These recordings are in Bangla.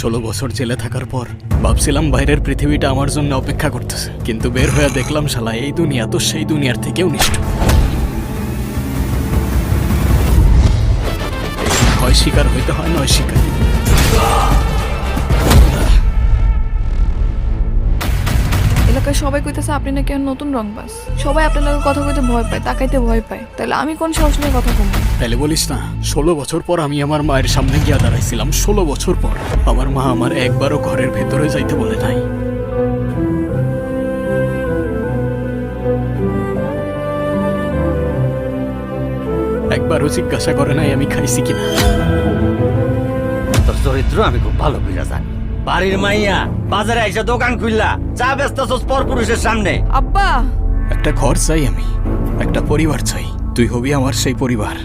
16 বছর জেলে থাকার পর ভাবছিলাম বাইরের পৃথিবীটা আমার জন্য অপেক্ষা করতেছে, কিন্তু বের হয়ে দেখলাম শালা এই দুনিয়া তো সেই দুনিয়ার থেকেও নিষ্ঠুর। হয় শিকার হইতে হয়, নয় শিকার। এলাকায় সবাই কইতেছে আপনি নাকি আর নতুন রংবাজ। সবাই আপনার লগে কথা কইতে ভয় পায়, তাকাইতে ভয় পায়। তাহলে আমি কোন সাহস নিয়ে কথা কমবো? তাহলে বলিস না, 16 বছর পর আমি আমার মায়ের সামনে গিয়া দাঁড়াইছিলাম। 16 বছর পর আমার মা আমার একবারও ঘরের ভেতরে যাইতে বলে নাই। একবারও জিজ্ঞাসা করে নাই আমি খাইছি কিনা। তোর চরিত্র আমি খুব ভালো বুঝা জানি। বাড়ির মাইয়া বাজারে আইসা দোকান খুললা, চা বেচতেছস পরপুরুষের সামনে। আব্বা, একটা ঘর চাই আমি, একটা পরিবার চাই। তুই হবি আমার সেই পরিবার।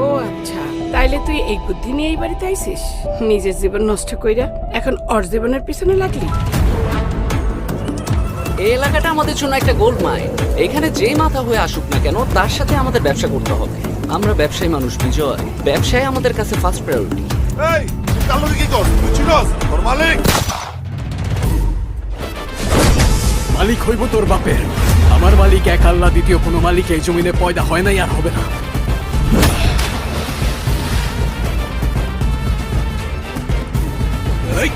ও আচ্ছা, তাইলে তুই এই বুদ্ধি নিয়ে এই বাড়িতে আইছিস? নিজের জীবন নষ্ট কইরা এখন ওর জীবনের পিছনে লাগলি? এই এলাকাটা আমাদের জন্য একটা গোল্ড মাইন। এখানে যে মাথা হয়ে আসুক না কেন, তার সাথে আমাদের ব্যবসা করতে হবে। আমরা ব্যবসায়ী মানুষ বিজয়, ব্যবসায় আমাদের কাছে ফার্স্ট প্রায়োরিটি। এই কালো কি কর তুই চিনস তোর মালিক? মালিক হইব তোর বাপের। আমার মালিক এক আল্লাহ, দ্বিতীয় কোনো মালিক এই জমিনে পয়দা হয় নাই আর হবে না। এই